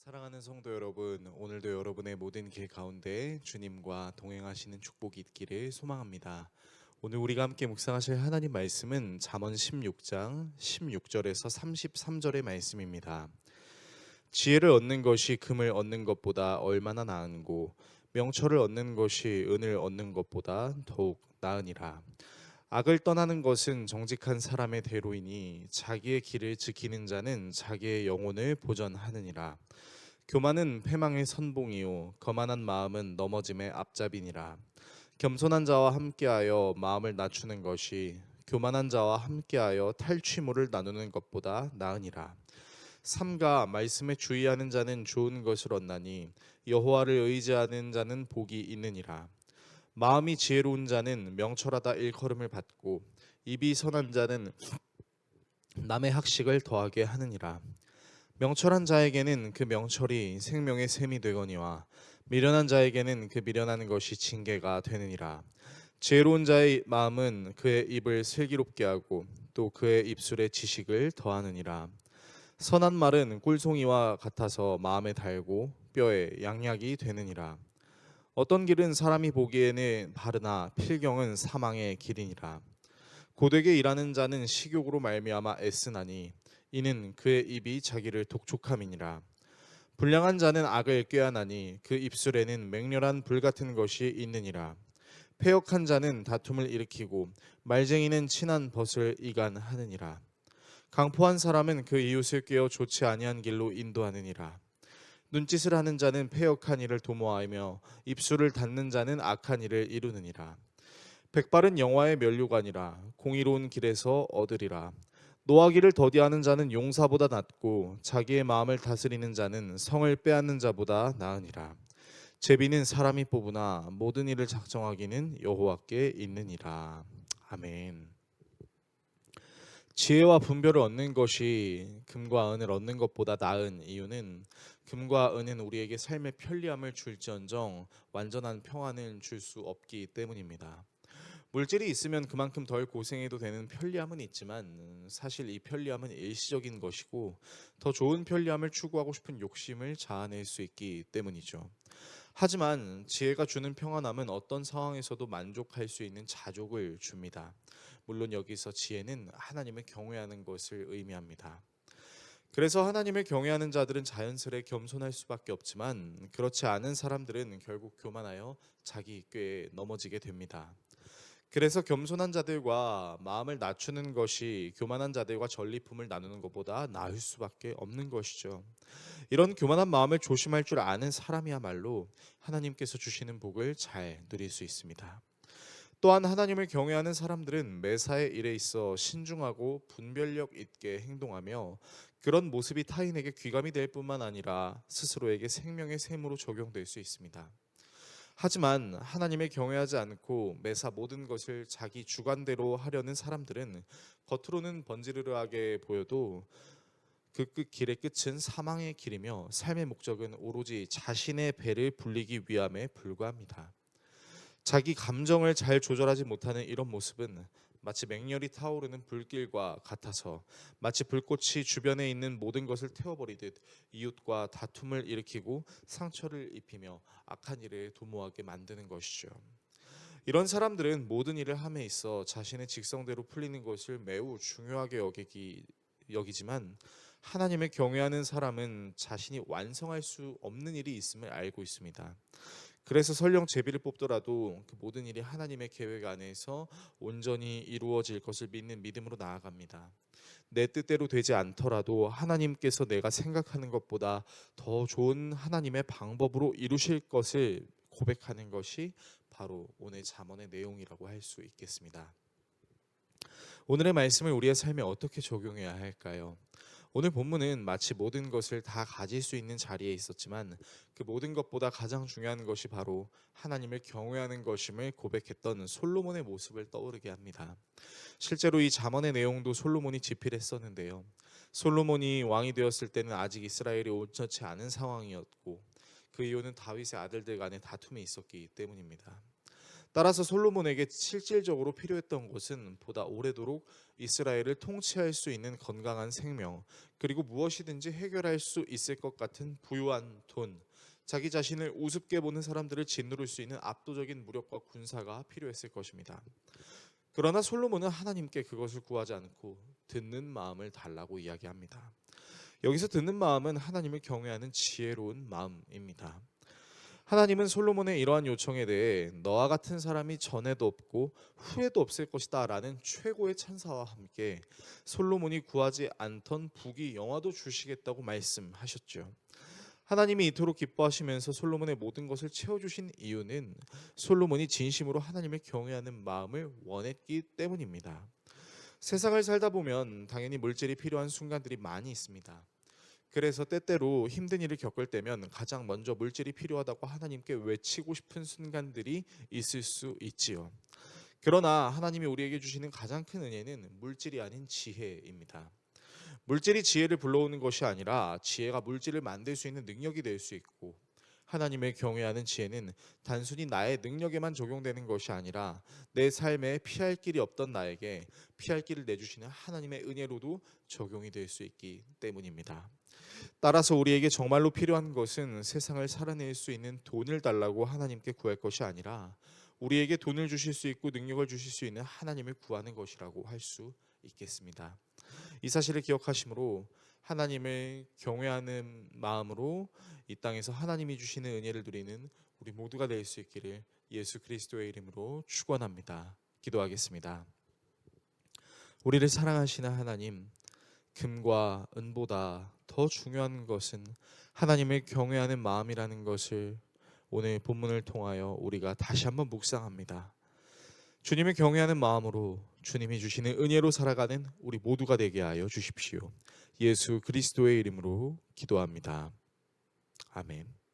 사랑하는 성도 여러분, 오늘도 여러분의 모든 길 가운데 주님과 동행하시는 축복이 있기를 소망합니다. 오늘 우리가 함께 묵상하실 하나님 말씀은 잠언 16장 16절에서 33절의 말씀입니다. 지혜를 얻는 것이 금을 얻는 것보다 얼마나 나은고 명철을 얻는 것이 은을 얻는 것보다 더욱 나으니라. 악을 떠나는 것은 정직한 사람의 대로이니 자기의 길을 지키는 자는 자기의 영혼을 보전하느니라. 교만은 패망의 선봉이요 거만한 마음은 넘어짐의 앞잡이니라. 겸손한 자와 함께하여 마음을 낮추는 것이 교만한 자와 함께하여 탈취물을 나누는 것보다 나으니라. 삼가 말씀에 주의하는 자는 좋은 것을 얻나니 여호와를 의지하는 자는 복이 있느니라. 마음이 지혜로운 자는 명철하다 일컬음을 받고 입이 선한 자는 남의 학식을 더하게 하느니라. 명철한 자에게는 그 명철이 생명의 샘이 되거니와 미련한 자에게는 그 미련한 것이 징계가 되느니라. 지혜로운 자의 마음은 그의 입을 슬기롭게 하고 또 그의 입술에 지식을 더하느니라. 선한 말은 꿀송이와 같아서 마음에 달고 뼈에 양약이 되느니라. 어떤 길은 사람이 보기에는 바르나 필경은 사망의 길이니라. 고되게 일하는 자는 식욕으로 말미암아 애쓰나니 이는 그의 입이 자기를 독촉함이니라. 불량한 자는 악을 꾀하나니 그 입술에는 맹렬한 불 같은 것이 있느니라. 패역한 자는 다툼을 일으키고 말쟁이는 친한 벗을 이간하느니라. 강포한 사람은 그 이웃을 꾀어 좋지 아니한 길로 인도하느니라. 눈짓을 하는 자는 패역한 일을 도모하며 입술을 닫는 자는 악한 일을 이루느니라. 백발은 영화의 면류관이라 공의로운 길에서 얻으리라. 노하기를 더디하는 자는 용사보다 낫고 자기의 마음을 다스리는 자는 성을 빼앗는 자보다 나으니라. 제비는 사람이 뽑으나 모든 일을 작정하기는 여호와께 있느니라. 아멘. 지혜와 분별을 얻는 것이 금과 은을 얻는 것보다 나은 이유는 금과 은은 우리에게 삶의 편리함을 줄지언정 완전한 평안을 줄 수 없기 때문입니다. 물질이 있으면 그만큼 덜 고생해도 되는 편리함은 있지만 사실 이 편리함은 일시적인 것이고 더 좋은 편리함을 추구하고 싶은 욕심을 자아낼 수 있기 때문이죠. 하지만 지혜가 주는 평안함은 어떤 상황에서도 만족할 수 있는 자족을 줍니다. 물론 여기서 지혜는 하나님을 경외하는 것을 의미합니다. 그래서 하나님을 경외하는 자들은 자연스레 겸손할 수밖에 없지만 그렇지 않은 사람들은 결국 교만하여 자기 꾀에 넘어지게 됩니다. 그래서 겸손한 자들과 마음을 낮추는 것이 교만한 자들과 전리품을 나누는 것보다 나을 수밖에 없는 것이죠. 이런 교만한 마음을 조심할 줄 아는 사람이야말로 하나님께서 주시는 복을 잘 누릴 수 있습니다. 또한 하나님을 경외하는 사람들은 매사의 일에 있어 신중하고 분별력 있게 행동하며 그런 모습이 타인에게 귀감이 될 뿐만 아니라 스스로에게 생명의 샘으로 적용될 수 있습니다. 하지만 하나님을 경외하지 않고 매사 모든 것을 자기 주관대로 하려는 사람들은 겉으로는 번지르르하게 보여도 그 길의 끝은 사망의 길이며 삶의 목적은 오로지 자신의 배를 불리기 위함에 불과합니다. 자기 감정을 잘 조절하지 못하는 이런 모습은 마치 맹렬히 타오르는 불길과 같아서 마치 불꽃이 주변에 있는 모든 것을 태워버리듯 이웃과 다툼을 일으키고 상처를 입히며 악한 일을 도모하게 만드는 것이죠. 이런 사람들은 모든 일을 함에 있어 자신의 직성대로 풀리는 것을 매우 중요하게 여기지만 하나님을 경외하는 사람은 자신이 완성할 수 없는 일이 있음을 알고 있습니다. 그래서 설령 제비를 뽑더라도 그 모든 일이 하나님의 계획 안에서 온전히 이루어질 것을 믿는 믿음으로 나아갑니다. 내 뜻대로 되지 않더라도 하나님께서 내가 생각하는 것보다 더 좋은 하나님의 방법으로 이루실 것을 고백하는 것이 바로 오늘 잠언의 내용이라고 할 수 있겠습니다. 오늘의 말씀을 우리의 삶에 어떻게 적용해야 할까요? 오늘 본문은 마치 모든 것을 다 가질 수 있는 자리에 있었지만 그 모든 것보다 가장 중요한 것이 바로 하나님을 경외하는 것임을 고백했던 솔로몬의 모습을 떠오르게 합니다. 실제로 이 잠언의 내용도 솔로몬이 집필했었는데요. 솔로몬이 왕이 되었을 때는 아직 이스라엘이 온전치 않은 상황이었고 그 이유는 다윗의 아들들 간에 다툼이 있었기 때문입니다. 따라서 솔로몬에게 실질적으로 필요했던 것은 보다 오래도록 이스라엘을 통치할 수 있는 건강한 생명, 그리고 무엇이든지 해결할 수 있을 것 같은 부유한 돈, 자기 자신을 우습게 보는 사람들을 짓누를 수 있는 압도적인 무력과 군사가 필요했을 것입니다. 그러나 솔로몬은 하나님께 그것을 구하지 않고 듣는 마음을 달라고 이야기합니다. 여기서 듣는 마음은 하나님을 경외하는 지혜로운 마음입니다. 하나님은 솔로몬의 이러한 요청에 대해 너와 같은 사람이 전에도 없고 후에도 없을 것이다 라는 최고의 찬사와 함께 솔로몬이 구하지 않던 부귀 영화도 주시겠다고 말씀하셨죠. 하나님이 이토록 기뻐하시면서 솔로몬의 모든 것을 채워주신 이유는 솔로몬이 진심으로 하나님을 경외하는 마음을 원했기 때문입니다. 세상을 살다 보면 당연히 물질이 필요한 순간들이 많이 있습니다. 그래서 때때로 힘든 일을 겪을 때면 가장 먼저 물질이 필요하다고 하나님께 외치고 싶은 순간들이 있을 수 있지요. 그러나 하나님이 우리에게 주시는 가장 큰 은혜는 물질이 아닌 지혜입니다. 물질이 지혜를 불러오는 것이 아니라 지혜가 물질을 만들 수 있는 능력이 될 수 있고, 하나님을 경외하는 지혜는 단순히 나의 능력에만 적용되는 것이 아니라 내 삶에 피할 길이 없던 나에게 피할 길을 내주시는 하나님의 은혜로도 적용이 될 수 있기 때문입니다. 따라서 우리에게 정말로 필요한 것은 세상을 살아낼 수 있는 돈을 달라고 하나님께 구할 것이 아니라 우리에게 돈을 주실 수 있고 능력을 주실 수 있는 하나님을 구하는 것이라고 할 수 있겠습니다. 이 사실을 기억하심으로 하나님을 경외하는 마음으로 이 땅에서 하나님이 주시는 은혜를 누리는 우리 모두가 될 수 있기를 예수 그리스도의 이름으로 축원합니다. 기도하겠습니다. 우리를 사랑하시는 하나님, 금과 은보다 더 중요한 것은 하나님을 경외하는 마음이라는 것을 오늘 본문을 통하여 우리가 다시 한번 묵상합니다. 주님을 경외하는 마음으로 주님이 주시는 은혜로 살아가는 우리 모두가 되게 하여 주십시오. 예수 그리스도의 이름으로 기도합니다. 아멘.